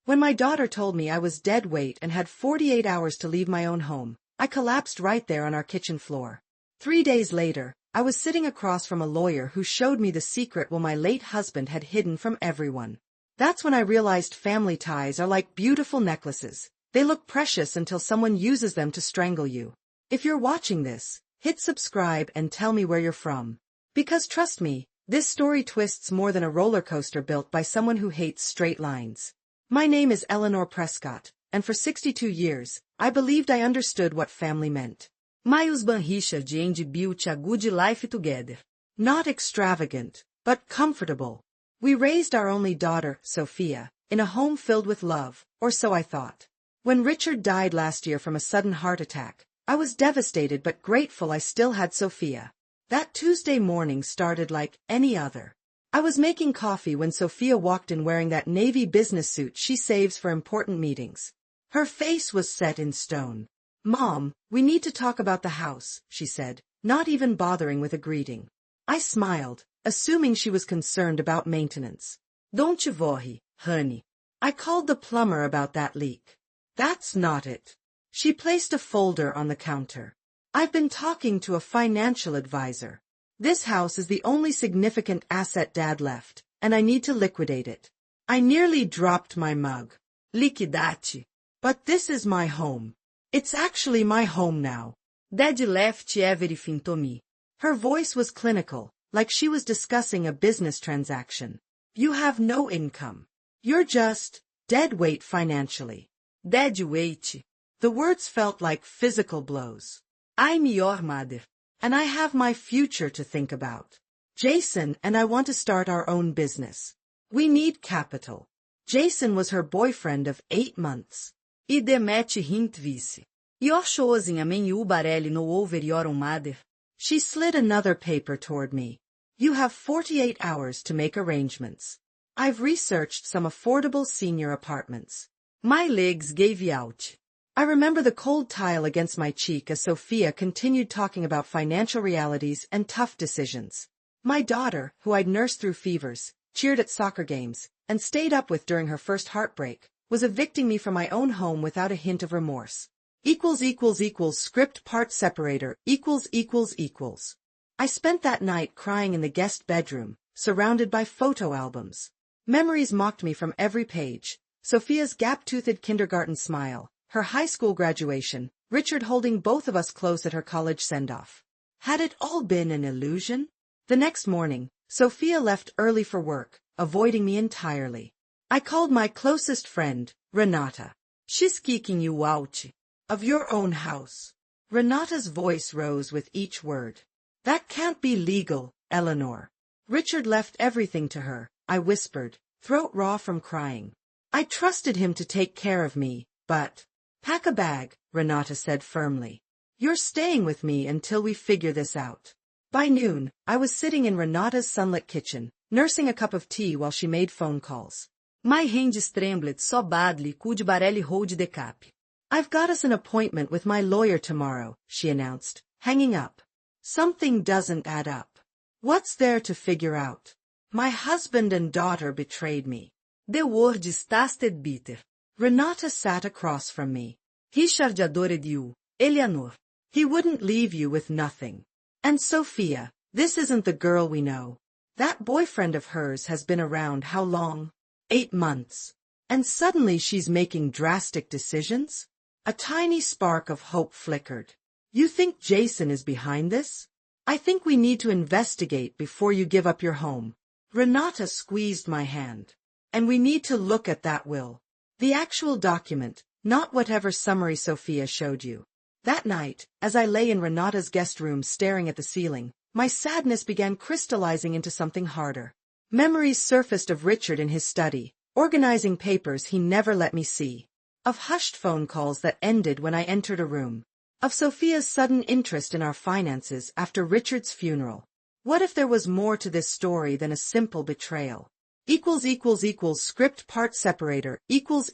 When my daughter told me I was dead weight and had 48 hours to leave my own home, I collapsed right there on our kitchen floor. 3 days later, I was sitting across from a lawyer who showed me the secret my late husband had hidden from everyone. That's when I realized family ties are like beautiful necklaces. They look precious until someone uses them to strangle you. If you're watching this, hit subscribe and tell me where you're from. Because trust me, this story twists more than a roller coaster built by someone who hates straight lines. My name is Eleanor Prescott, and for 62 years, I believed I understood what family meant. My husband Richard and built a good life together. Not extravagant, but comfortable. We raised our only daughter, Sophia, in a home filled with love, or so I thought. When Richard died last year from a sudden heart attack, I was devastated but grateful I still had Sophia. That Tuesday morning started like any other. I was making coffee when Sophia walked in wearing that navy business suit she saves for important meetings. Her face was set in stone. "Mom, we need to talk about the house," she said, not even bothering with a greeting. I smiled, assuming she was concerned about maintenance. "Don't you worry, honey. I called the plumber about that leak." "That's not it." She placed a folder on the counter. "I've been talking to a financial advisor. This house is the only significant asset Dad left, and I need to liquidate it." I nearly dropped my mug. "Liquidate. But this is my home. It's actually my home now. Dad left everything to me." Her voice was clinical, like she was discussing a business transaction. "You have no income. You're just dead weight financially." Dead weight. The words felt like physical blows. "I'm your mother. And I have my future to think about. Jason and I want to start our own business. We need capital." Jason was her boyfriend of 8 months. "I demete hintvis. Your chosen amen ubarelli no over your mother." She slid another paper toward me. "You have 48 hours to make arrangements. I've researched some affordable senior apartments." My legs gave out. I remember the cold tile against my cheek as Sophia continued talking about financial realities and tough decisions. My daughter, who I'd nursed through fevers, cheered at soccer games, and stayed up with during her first heartbreak, was evicting me from my own home without a hint of remorse. Script part separator equals. I spent that night crying in the guest bedroom, surrounded by photo albums. Memories mocked me from every page. Sophia's gap-toothed kindergarten smile, her high school graduation, Richard holding both of us close at her college send-off. Had it all been an illusion? The next morning, Sophia left early for work, avoiding me entirely. I called my closest friend, Renata. "She's kicking you out of your own house." Renata's voice rose with each word. "That can't be legal, Eleanor." "Richard left everything to her," I whispered, throat raw from crying. "I trusted him to take care of me, but—" "Pack a bag," Renata said firmly. "You're staying with me until we figure this out." By noon, I was sitting in Renata's sunlit kitchen, nursing a cup of tea while she made phone calls. "My hands trembled so badly could barely hold the cup." "I've got us an appointment with my lawyer tomorrow," she announced, hanging up. Something doesn't add up. What's there to figure out? My husband and daughter betrayed me. The words tasted bitter. Renata sat across from me. "Richard adored you, Eleanor. He wouldn't leave you with nothing. And Sophia, this isn't the girl we know. That boyfriend of hers has been around how long? 8 months. And suddenly she's making drastic decisions?" A tiny spark of hope flickered. "You think Jason is behind this? I think we need to investigate before you give up your home." Renata squeezed my hand. "And we need to look at that will. The actual document, not whatever summary Sophia showed you." That night, as I lay in Renata's guest room staring at the ceiling, my sadness began crystallizing into something harder. Memories surfaced of Richard in his study, organizing papers he never let me see. Of hushed phone calls that ended when I entered a room. Of Sophia's sudden interest in our finances after Richard's funeral. What if there was more to this story than a simple betrayal? Script part separator equals.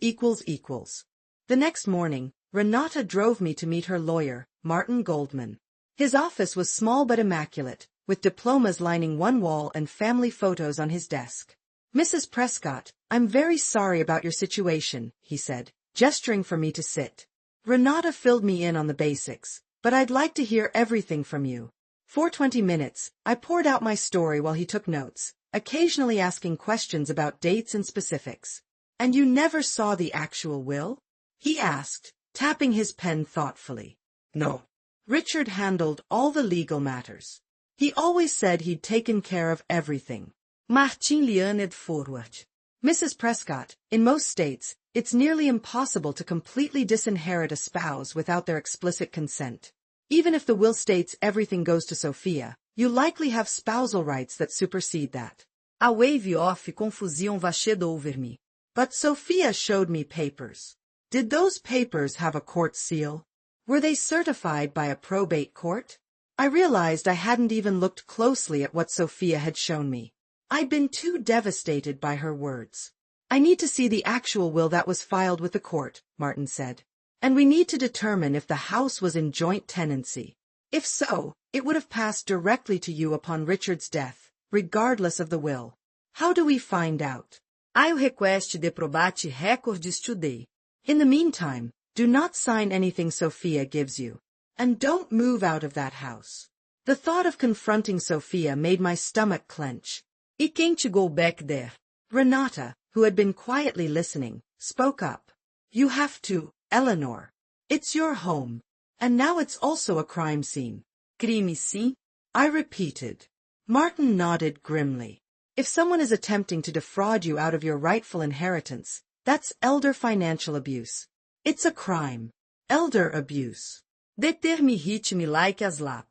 The next morning, Renata drove me to meet her lawyer, Martin Goldman. His office was small but immaculate, with diplomas lining one wall and family photos on his desk. Mrs. Prescott, I'm very sorry about your situation, he said, gesturing for me to sit. Renata filled me in on the basics, but I'd like to hear everything from you. For 20 minutes, I poured out my story while he took notes, occasionally asking questions about dates and specifics. And you never saw the actual will? He asked, tapping his pen thoughtfully. No. Richard handled all the legal matters. He always said he'd taken care of everything. Martin leaned forward. Mrs. Prescott, in most states, it's nearly impossible to completely disinherit a spouse without their explicit consent. Even if the will states everything goes to Sophia, you likely have spousal rights that supersede that. A wave off confusion vashed over me. But Sophia showed me papers. Did those papers have a court seal? Were they certified by a probate court? I realized I hadn't even looked closely at what Sophia had shown me. I'd been too devastated by her words. I need to see the actual will that was filed with the court, Martin said. And we need to determine if the house was in joint tenancy. If so, it would have passed directly to you upon Richard's death, regardless of the will. How do we find out? I'll request de probate records today. In the meantime, do not sign anything Sophia gives you. And don't move out of that house. The thought of confronting Sophia made my stomach clench. I can't go back there. Renata, who had been quietly listening, spoke up. You have to, Eleanor. It's your home. And now it's also a crime scene. Crime scene? I repeated. Martin nodded grimly. If someone is attempting to defraud you out of your rightful inheritance, that's elder financial abuse. It's a crime. Elder abuse. Deter me hit me like a slap.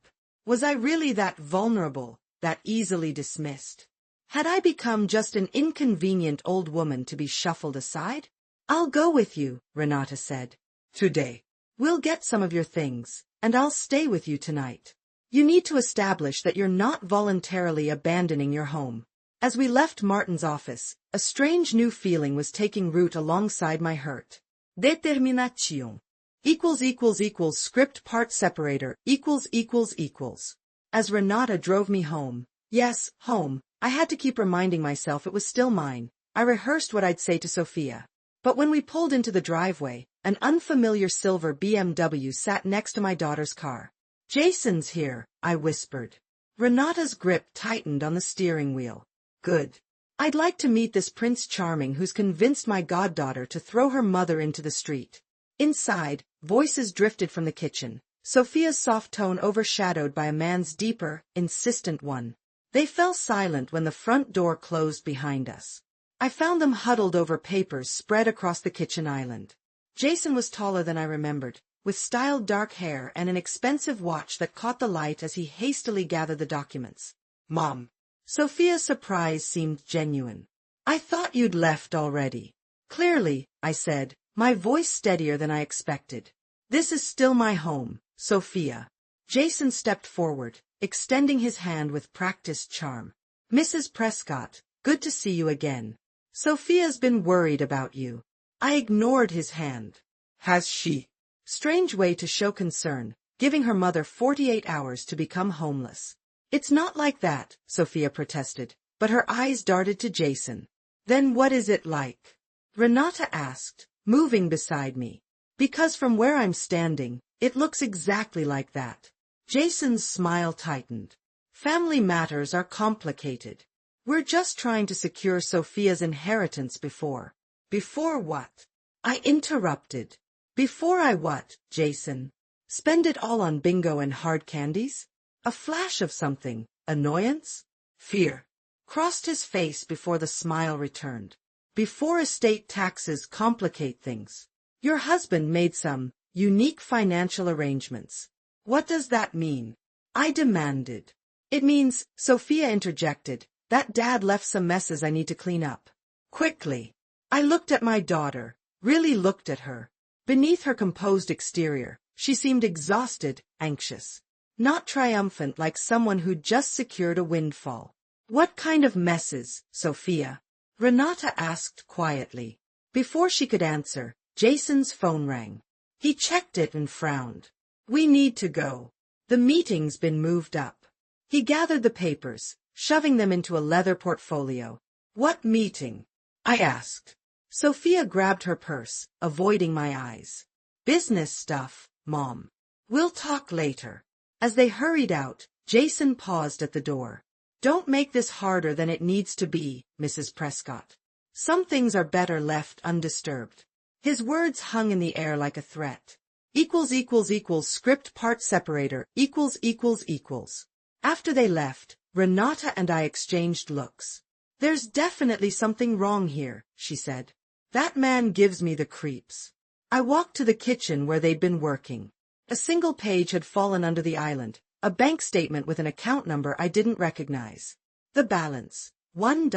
Was I really that vulnerable, that easily dismissed? Had I become just an inconvenient old woman to be shuffled aside? I'll go with you, Renata said. Today. We'll get some of your things, and I'll stay with you tonight. You need to establish that you're not voluntarily abandoning your home. As we left Martin's office, a strange new feeling was taking root alongside my hurt. Determination. == script part separator ===. As Renata drove me home, yes, home, I had to keep reminding myself it was still mine. I rehearsed what I'd say to Sophia. But when we pulled into the driveway, an unfamiliar silver BMW sat next to my daughter's car. Jason's here, I whispered. Renata's grip tightened on the steering wheel. Good. I'd like to meet this Prince Charming who's convinced my goddaughter to throw her mother into the street. Inside, voices drifted from the kitchen, Sophia's soft tone overshadowed by a man's deeper, insistent one. They fell silent when the front door closed behind us. I found them huddled over papers spread across the kitchen island. Jason was taller than I remembered, with styled dark hair and an expensive watch that caught the light as he hastily gathered the documents. Mom. Sophia's surprise seemed genuine. I thought you'd left already. Clearly, I said, my voice steadier than I expected. This is still my home, Sophia. Jason stepped forward, extending his hand with practiced charm. Mrs. Prescott, good to see you again. Sophia's been worried about you. I ignored his hand. Has she? Strange way to show concern, giving her mother 48 hours to become homeless. It's not like that, Sophia protested, but her eyes darted to Jason. Then what is it like? Renata asked, moving beside me. Because from where I'm standing, it looks exactly like that. Jason's smile tightened. Family matters are complicated. We're just trying to secure Sophia's inheritance before. Before what? I interrupted. Before I what, Jason? Spend it all on bingo and hard candies? A flash of something, annoyance? Fear. Crossed his face before the smile returned. Before estate taxes complicate things. Your husband made some unique financial arrangements. What does that mean? I demanded. It means, Sophia interjected, that Dad left some messes I need to clean up. Quickly. I looked at my daughter, really looked at her. Beneath her composed exterior, she seemed exhausted, anxious. Not triumphant like someone who'd just secured a windfall. What kind of messes, Sophia? Renata asked quietly. Before she could answer, Jason's phone rang. He checked it and frowned. We need to go. The meeting's been moved up. He gathered the papers, shoving them into a leather portfolio. What meeting? I asked. Sophia grabbed her purse, avoiding my eyes. Business stuff, Mom. We'll talk later. As they hurried out, Jason paused at the door. Don't make this harder than it needs to be, Mrs. Prescott. Some things are better left undisturbed. His words hung in the air like a threat. Script part separator, equals. After they left, Renata and I exchanged looks. There's definitely something wrong here, she said. That man gives me the creeps. I walked to the kitchen where they'd been working. A single page had fallen under the island, a bank statement with an account number I didn't recognize. The balance, $1.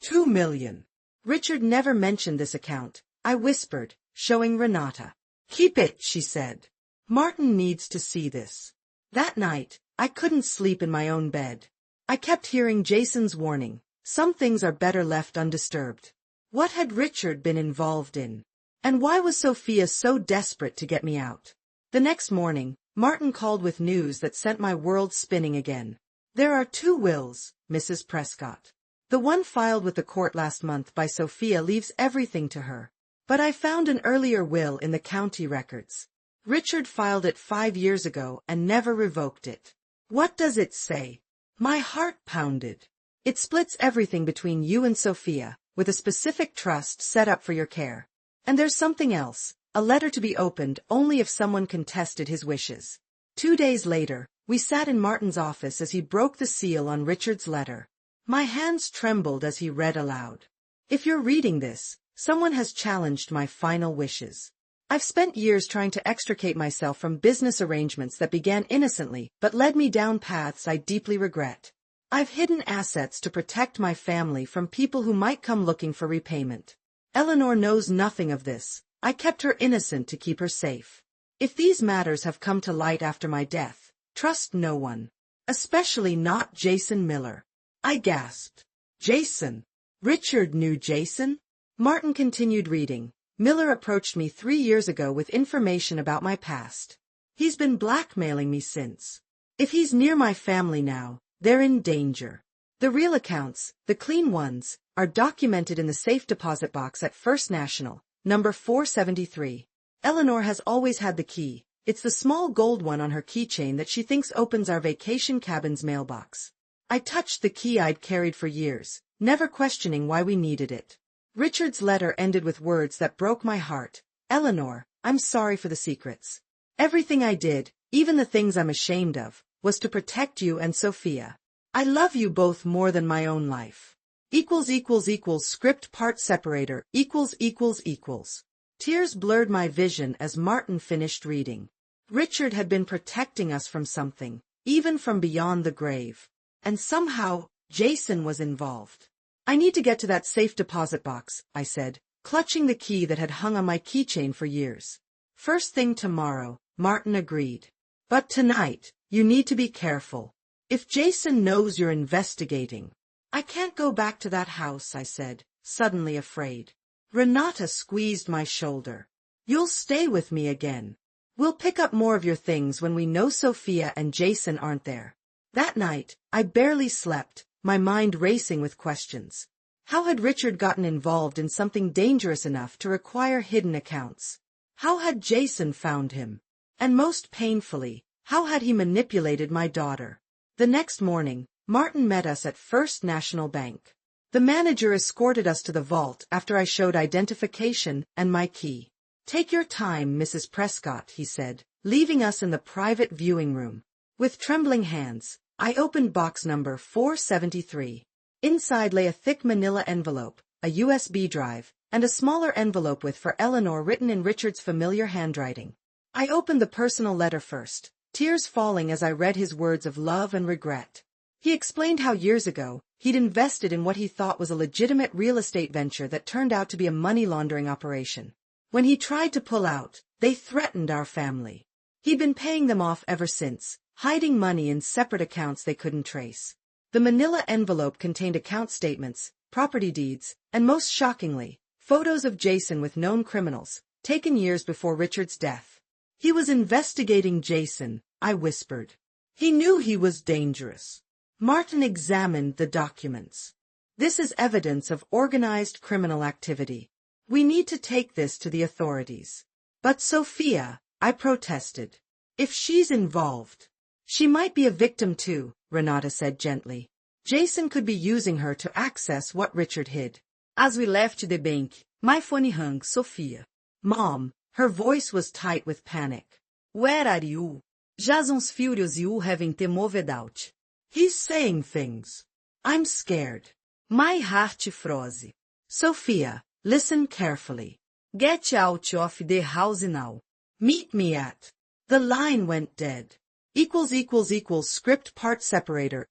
$2 million. Richard never mentioned this account, I whispered, showing Renata. Keep it, she said. Martin needs to see this. That night, I couldn't sleep in my own bed. I kept hearing Jason's warning, some things are better left undisturbed. What had Richard been involved in? And why was Sophia so desperate to get me out? The next morning, Martin called with news that sent my world spinning again. There are 2 wills, Mrs. Prescott. The one filed with the court last month by Sophia leaves everything to her. But I found an earlier will in the county records. Richard filed it 5 years ago and never revoked it. What does it say? My heart pounded. It splits everything between you and Sophia, with a specific trust set up for your care. And there's something else, a letter to be opened only if someone contested his wishes. 2 days later, we sat in Martin's office as he broke the seal on Richard's letter. My hands trembled as he read aloud. If you're reading this, someone has challenged my final wishes. I've spent years trying to extricate myself from business arrangements that began innocently but led me down paths I deeply regret. I've hidden assets to protect my family from people who might come looking for repayment. Eleanor knows nothing of this. I kept her innocent to keep her safe. If these matters have come to light after my death, trust no one. Especially not Jason Miller. I gasped. Jason? Richard knew Jason? Martin continued reading. Miller approached me 3 years ago with information about my past. He's been blackmailing me since. If he's near my family now, they're in danger. The real accounts, the clean ones, are documented in the safe deposit box at First National, number 473. Eleanor has always had the key. It's the small gold one on her keychain that she thinks opens our vacation cabin's mailbox. I touched the key I'd carried for years, never questioning why we needed it. Richard's letter ended with words that broke my heart. Eleanor, I'm sorry for the secrets. Everything I did, even the things I'm ashamed of, was to protect you and Sophia. I love you both more than my own life. Script part separator, equals. Tears blurred my vision as Martin finished reading. Richard had been protecting us from something, even from beyond the grave. And somehow, Jason was involved. I need to get to that safe deposit box, I said, clutching the key that had hung on my keychain for years. First thing tomorrow, Martin agreed. But tonight, you need to be careful. If Jason knows you're investigating. I can't go back to that house, I said, suddenly afraid. Renata squeezed my shoulder. You'll stay with me again. We'll pick up more of your things when we know Sophia and Jason aren't there. That night, I barely slept, my mind racing with questions. How had Richard gotten involved in something dangerous enough to require hidden accounts? How had Jason found him? And most painfully, how had he manipulated my daughter? The next morning, Martin met us at First National Bank. The manager escorted us to the vault after I showed identification and my key. Take your time, Mrs. Prescott, he said, leaving us in the private viewing room. With trembling hands, I opened box number 473. Inside lay a thick manila envelope, a USB drive, and a smaller envelope with "For Eleanor" written in Richard's familiar handwriting. I opened the personal letter first, tears falling as I read his words of love and regret. He explained how years ago, he'd invested in what he thought was a legitimate real estate venture that turned out to be a money laundering operation. When he tried to pull out, they threatened our family. He'd been paying them off ever since, hiding money in separate accounts they couldn't trace. The manila envelope contained account statements, property deeds, and most shockingly, photos of Jason with known criminals, taken years before Richard's death. He was investigating Jason, I whispered. He knew he was dangerous. Martin examined the documents. This is evidence of organized criminal activity. We need to take this to the authorities. But Sophia, I protested. If she's involved, she might be a victim too, Renata said gently. Jason could be using her to access what Richard hid. As we left the bank, my phone rang, Sophia. Mom, her voice was tight with panic. Where are you? Jason's furious you haven't moved out. He's saying things. I'm scared. My heart froze. Sophia, listen carefully. Get out of the house now. Meet me at. The line went dead. Script part separator,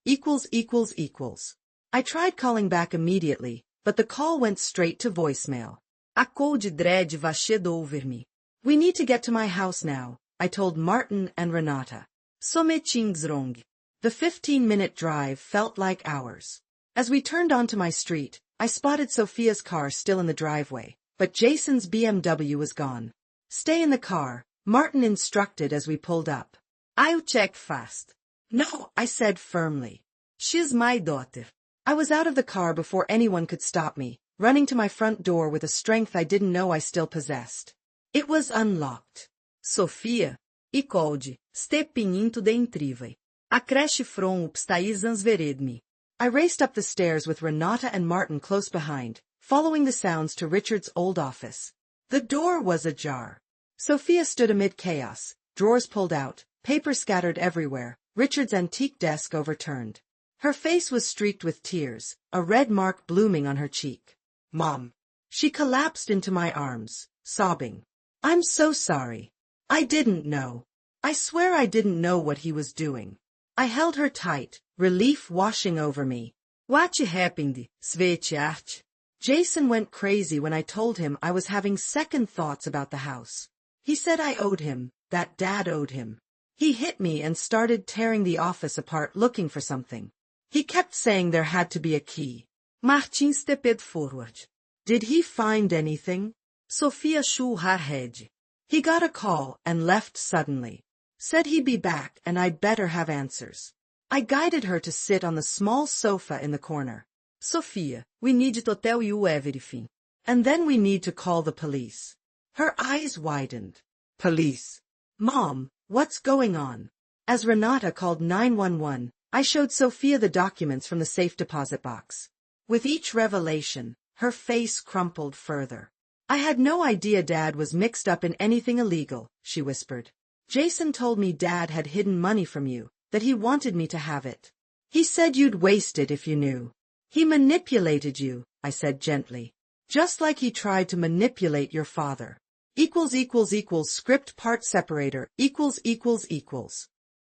I tried calling back immediately, but the call went straight to voicemail. A cold dread washed over me. We need to get to my house now, I told Martin and Renata. Something's wrong. The 15-minute drive felt like hours. As we turned onto my street, I spotted Sophia's car still in the driveway, but Jason's BMW was gone. Stay in the car, Martin instructed as we pulled up. I'll check fast. No, I said firmly. She's my daughter. I was out of the car before anyone could stop me, running to my front door with a strength I didn't know I still possessed. It was unlocked. Sophia, he called, stepping into the entryway. A crash from upstairs vered me. I raced up the stairs with Renata and Martin close behind, following the sounds to Richard's old office. The door was ajar. Sophia stood amid chaos, drawers pulled out, papers scattered everywhere, Richard's antique desk overturned. Her face was streaked with tears, a red mark blooming on her cheek. Mom. She collapsed into my arms, sobbing. I'm so sorry. I didn't know. I swear I didn't know what he was doing. I held her tight, relief washing over me. What happened, sweetheart? Jason went crazy when I told him I was having second thoughts about the house. He said I owed him, that Dad owed him. He hit me and started tearing the office apart looking for something. He kept saying there had to be a key. Martin stepped forward. Did he find anything? Sophia shook her head. He got a call and left suddenly. Said he'd be back and I'd better have answers. I guided her to sit on the small sofa in the corner. Sophia, we need to tell you everything. And then we need to call the police. Her eyes widened. Police. Mom, what's going on? As Renata called 911, I showed Sophia the documents from the safe deposit box. With each revelation, her face crumpled further. I had no idea Dad was mixed up in anything illegal, she whispered. Jason told me Dad had hidden money from you, that he wanted me to have it. He said you'd waste it if you knew. He manipulated you, I said gently. Just like he tried to manipulate your father. Script part separator,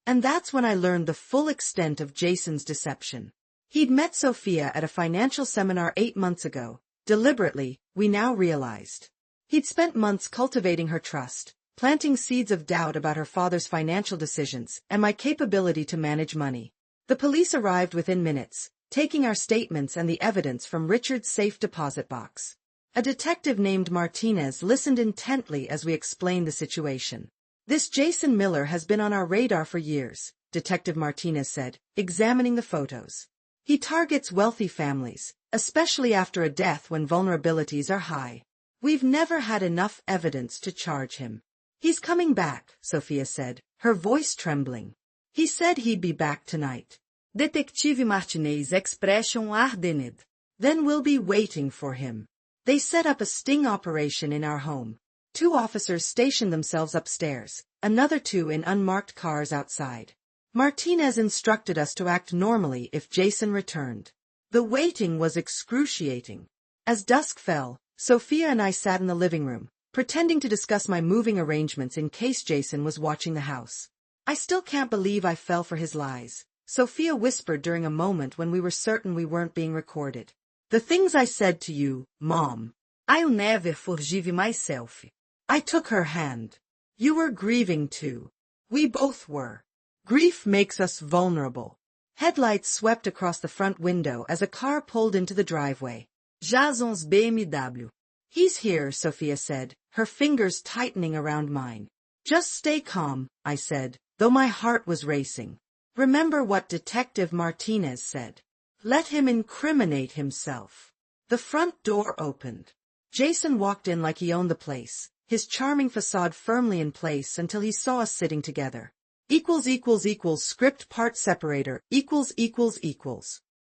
And that's when I learned the full extent of Jason's deception. He'd met Sophia at a financial seminar 8 months ago. Deliberately, we now realized. He'd spent months cultivating her trust, planting seeds of doubt about her father's financial decisions and my capability to manage money. The police arrived within minutes, taking our statements and the evidence from Richard's safe deposit box. A detective named Martinez listened intently as we explained the situation. This Jason Miller has been on our radar for years, Detective Martinez said, examining the photos. He targets wealthy families, especially after a death when vulnerabilities are high. We've never had enough evidence to charge him. He's coming back, Sophia said, her voice trembling. He said he'd be back tonight. Detective Martinez's expression hardened. Then we'll be waiting for him. They set up a sting operation in our home. 2 officers stationed themselves upstairs, another 2 in unmarked cars outside. Martinez instructed us to act normally if Jason returned. The waiting was excruciating. As dusk fell, Sophia and I sat in the living room, pretending to discuss my moving arrangements in case Jason was watching the house. I still can't believe I fell for his lies, Sophia whispered during a moment when we were certain we weren't being recorded. The things I said to you, Mom. I'll never forgive myself. I took her hand. You were grieving too. We both were. Grief makes us vulnerable. Headlights swept across the front window as a car pulled into the driveway. Jason's BMW. He's here, Sophia said, her fingers tightening around mine. Just stay calm, I said, though my heart was racing. Remember what Detective Martinez said. Let him incriminate himself. The front door opened. Jason walked in like he owned the place, his charming facade firmly in place until he saw us sitting together. Script part separator,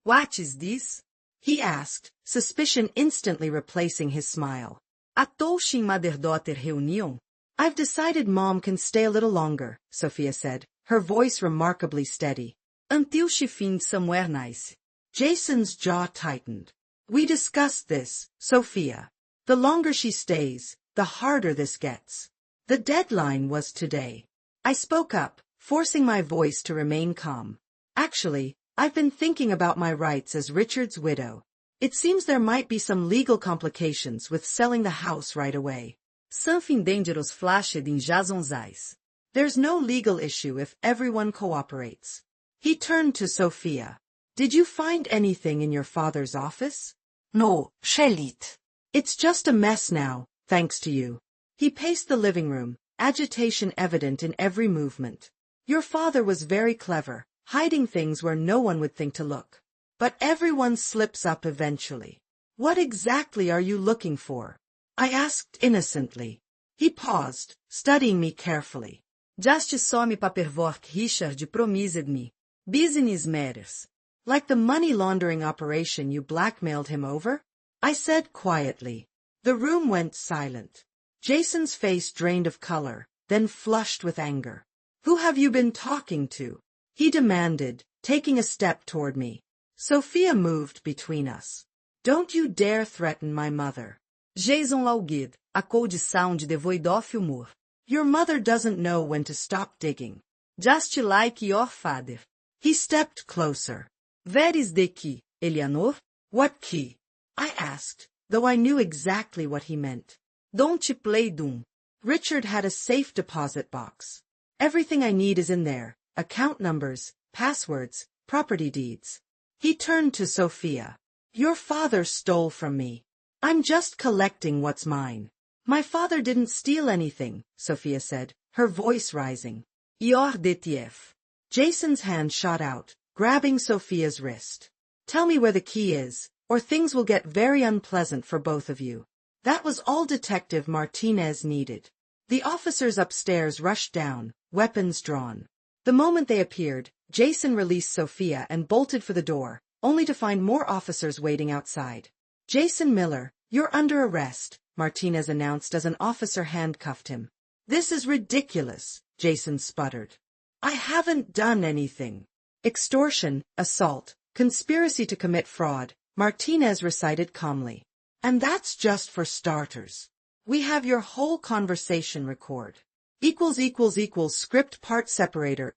What is this? He asked, suspicion instantly replacing his smile. Atoshi mother-daughter reunião? I've decided Mom can stay a little longer, Sophia said, her voice remarkably steady. Until she finds somewhere nice. Jason's jaw tightened. We discussed this, Sophia. The longer she stays, the harder this gets. The deadline was today. I spoke up, forcing my voice to remain calm. Actually, I've been thinking about my rights as Richard's widow. It seems there might be some legal complications with selling the house right away. Something dangerous flashed in Jason's eyes. There's no legal issue if everyone cooperates. He turned to Sophia. Did you find anything in your father's office? No, Shelit. It's just a mess now, thanks to you. He paced the living room, agitation evident in every movement. Your father was very clever, hiding things where no one would think to look. But everyone slips up eventually. What exactly are you looking for? I asked innocently. He paused, studying me carefully. Just some paperwork Richard promised me. Business matters. Like the money laundering operation you blackmailed him over? I said quietly. The room went silent. Jason's face drained of color, then flushed with anger. Who have you been talking to? He demanded, taking a step toward me. Sophia moved between us. Don't you dare threaten my mother. Jason Laugid, a cold sound devoid of humor. Your mother doesn't know when to stop digging. Just like your father. He stepped closer. Where is the key, Eleanor? What key? I asked, though I knew exactly what he meant. Don't you play dumb. Richard had a safe deposit box. Everything I need is in there, account numbers, passwords, property deeds. He turned to Sophia. Your father stole from me. I'm just collecting what's mine. My father didn't steal anything, Sophia said, her voice rising. You're DTF. Jason's hand shot out, grabbing Sophia's wrist. Tell me where the key is, or things will get very unpleasant for both of you. That was all Detective Martinez needed. The officers upstairs rushed down, weapons drawn. The moment they appeared, Jason released Sophia and bolted for the door, only to find more officers waiting outside. Jason Miller, you're under arrest, Martinez announced as an officer handcuffed him. This is ridiculous, Jason sputtered. I haven't done anything. Extortion, assault, conspiracy to commit fraud, Martinez recited calmly. And that's just for starters. We have your whole conversation record. Script part separator,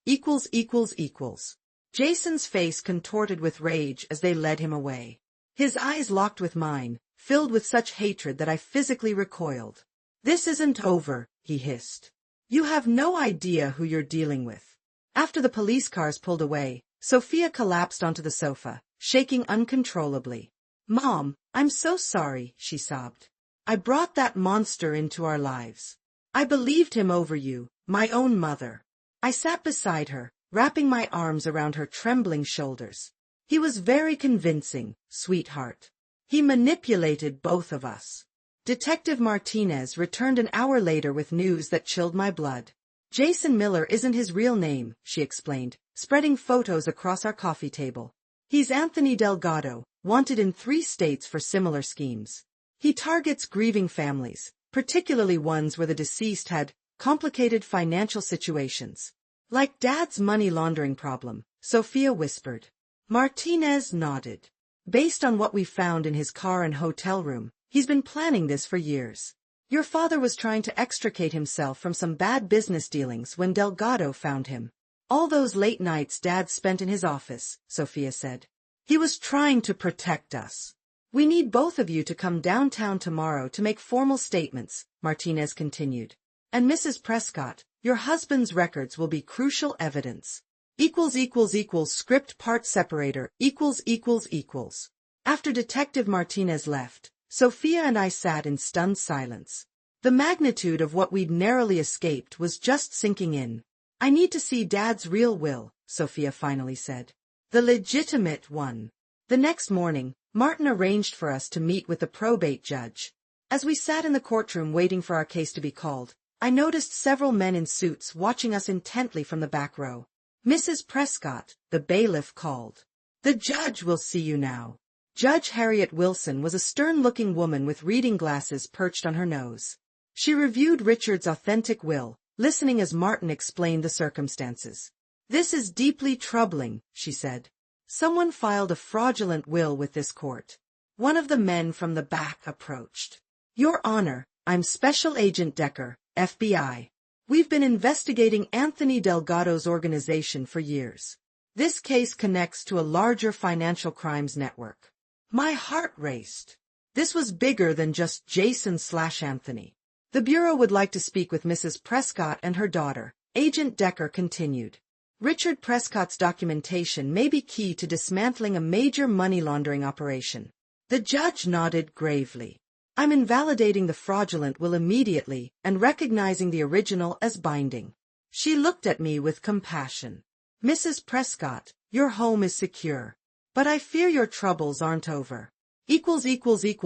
Jason's face contorted with rage as they led him away. His eyes locked with mine, filled with such hatred that I physically recoiled. This isn't over, he hissed. You have no idea who you're dealing with. After the police cars pulled away, Sophia collapsed onto the sofa, shaking uncontrollably. Mom, I'm so sorry, she sobbed. I brought that monster into our lives. I believed him over you, my own mother. I sat beside her, wrapping my arms around her trembling shoulders. He was very convincing, sweetheart. He manipulated both of us. Detective Martinez returned an hour later with news that chilled my blood. Jason Miller isn't his real name, she explained, spreading photos across our coffee table. He's Anthony Delgado, wanted in 3 states for similar schemes. He targets grieving families, particularly ones where the deceased had complicated financial situations. Like Dad's money laundering problem, Sophia whispered. Martinez nodded. Based on what we found in his car and hotel room, he's been planning this for years. Your father was trying to extricate himself from some bad business dealings when Delgado found him. All those late nights Dad spent in his office, Sophia said. He was trying to protect us. We need both of you to come downtown tomorrow to make formal statements, Martinez continued. And Mrs. Prescott, your husband's records will be crucial evidence. Script part separator, After Detective Martinez left, Sophia and I sat in stunned silence. The magnitude of what we'd narrowly escaped was just sinking in. I need to see Dad's real will, Sophia finally said. The legitimate one. The next morning, Martin arranged for us to meet with the probate judge. As we sat in the courtroom waiting for our case to be called, I noticed several men in suits watching us intently from the back row. Mrs. Prescott, the bailiff, called. "The judge will see you now." Judge Harriet Wilson was a stern-looking woman with reading glasses perched on her nose. She reviewed Richard's authentic will, listening as Martin explained the circumstances. "This is deeply troubling," she said. "Someone filed a fraudulent will with this court." One of the men from the back approached. "Your Honor, I'm Special Agent Decker, FBI. We've been investigating Anthony Delgado's organization for years. This case connects to a larger financial crimes network." My heart raced. This was bigger than just Jason/Anthony. "The Bureau would like to speak with Mrs. Prescott and her daughter," Agent Decker continued. "Richard Prescott's documentation may be key to dismantling a major money laundering operation." The judge nodded gravely. "I'm invalidating the fraudulent will immediately and recognizing the original as binding." She looked at me with compassion. "Mrs. Prescott, your home is secure. But I fear your troubles aren't over.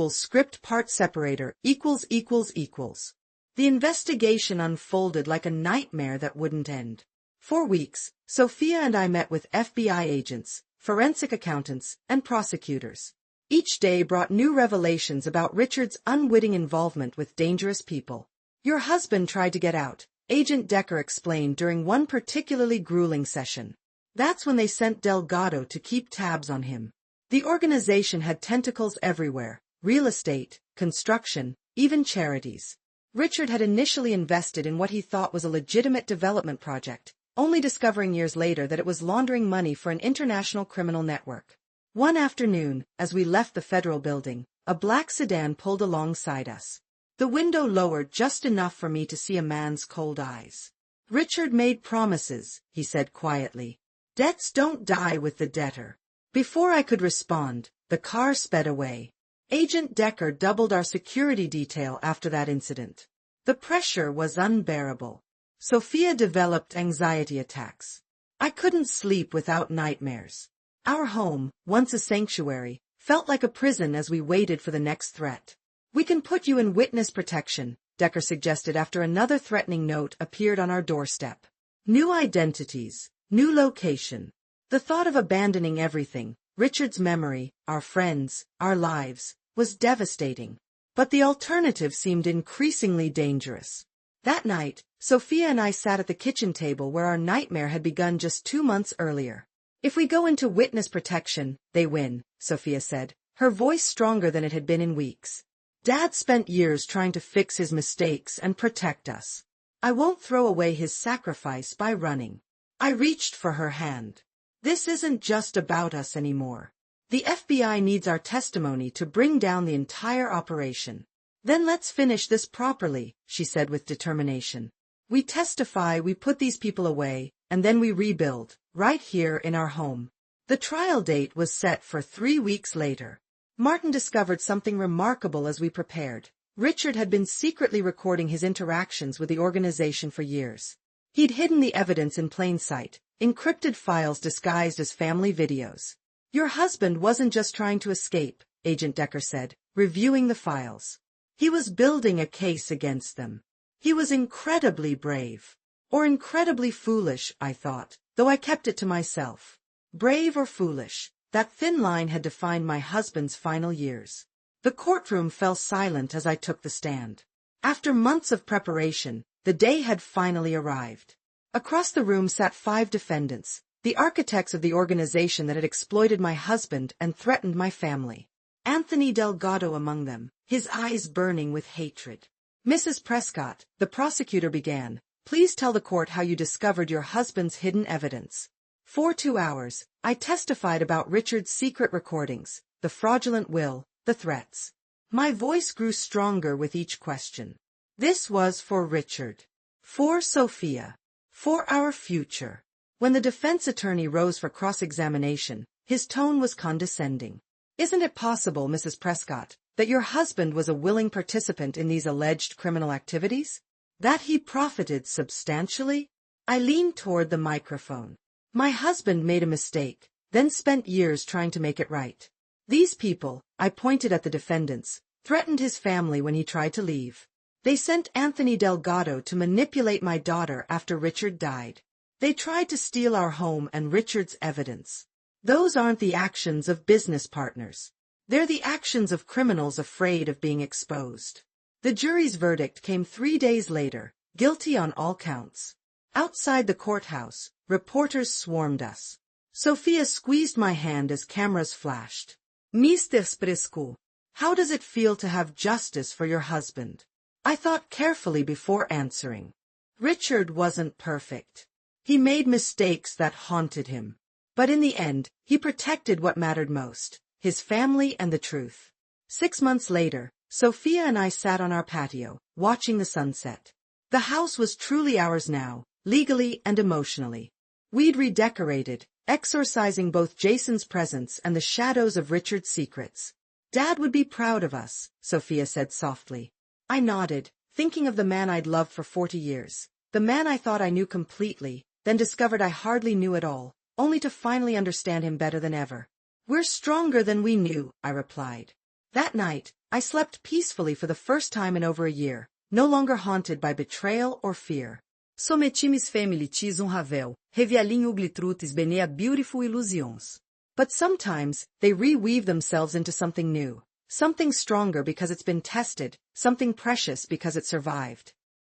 Script part separator ===. The investigation unfolded like a nightmare that wouldn't end. For weeks, Sophia and I met with FBI agents, forensic accountants, and prosecutors. Each day brought new revelations about Richard's unwitting involvement with dangerous people. "Your husband tried to get out," Agent Decker explained during one particularly grueling session. "That's when they sent Delgado to keep tabs on him. The organization had tentacles everywhere: real estate, construction, even charities. Richard had initially invested in what he thought was a legitimate development project, only discovering years later that it was laundering money for an international criminal network." One afternoon, as we left the federal building, a black sedan pulled alongside us. The window lowered just enough for me to see a man's cold eyes. "Richard made promises," he said quietly. "Debts don't die with the debtor." Before I could respond, the car sped away. Agent Decker doubled our security detail after that incident. The pressure was unbearable. Sophia developed anxiety attacks. I couldn't sleep without nightmares. Our home, once a sanctuary, felt like a prison as we waited for the next threat. "We can put you in witness protection," Decker suggested after another threatening note appeared on our doorstep. New identities. New location. The thought of abandoning everything, Richard's memory, our friends, our lives, was devastating. But the alternative seemed increasingly dangerous. That night, Sophia and I sat at the kitchen table where our nightmare had begun just 2 months earlier. "If we go into witness protection, they win," Sophia said, her voice stronger than it had been in weeks. "Dad spent years trying to fix his mistakes and protect us. I won't throw away his sacrifice by running." I reached for her hand. "This isn't just about us anymore. The FBI needs our testimony to bring down the entire operation." "Then let's finish this properly," she said with determination. "We testify, we put these people away, and then we rebuild, right here in our home." The trial date was set for 3 weeks later. Martin discovered something remarkable as we prepared. Richard had been secretly recording his interactions with the organization for years. He'd hidden the evidence in plain sight, encrypted files disguised as family videos. "Your husband wasn't just trying to escape," Agent Decker said, reviewing the files. "He was building a case against them. He was incredibly brave. Or incredibly foolish, I thought, though I kept it to myself. Brave or foolish, that thin line had defined my husband's final years." The courtroom fell silent as I took the stand. After months of preparation, the day had finally arrived. Across the room sat 5 defendants, the architects of the organization that had exploited my husband and threatened my family. Anthony Delgado among them, his eyes burning with hatred. "Mrs. Prescott," the prosecutor began, "please tell the court how you discovered your husband's hidden evidence." For 2 hours, I testified about Richard's secret recordings, the fraudulent will, the threats. My voice grew stronger with each question. This was for Richard. For Sophia. For our future. When the defense attorney rose for cross-examination, his tone was condescending. "Isn't it possible, Mrs. Prescott, that your husband was a willing participant in these alleged criminal activities? That he profited substantially?" I leaned toward the microphone. "My husband made a mistake, then spent years trying to make it right. These people, I pointed at the defendants, threatened his family when he tried to leave. They sent Anthony Delgado to manipulate my daughter after Richard died. They tried to steal our home and Richard's evidence. Those aren't the actions of business partners. They're the actions of criminals afraid of being exposed. The jury's verdict came 3 days later, guilty on all counts. Outside the courthouse, reporters swarmed us. Sophia squeezed my hand as cameras flashed. Mr. Sprisku, how does it feel to have justice for your husband? I thought carefully before answering. Richard wasn't perfect. He made mistakes that haunted him. But in the end, he protected what mattered most, his family and the truth. 6 months later, Sophia and I sat on our patio, watching the sunset. The house was truly ours now, legally and emotionally. We'd redecorated, exorcising both Jason's presence and the shadows of Richard's secrets. Dad would be proud of us, Sophia said softly. I nodded, thinking of the man I'd loved for 40 years. The man I thought I knew completely, then discovered I hardly knew at all, only to finally understand him better than ever. We're stronger than we knew, I replied. That night, I slept peacefully for the first time in over a year, no longer haunted by betrayal or fear. Sometimes family tis ravel, revealing ugly truths beneath beautiful illusions. But sometimes, they reweave themselves into something new, something stronger because it's been tested, something precious because it survived.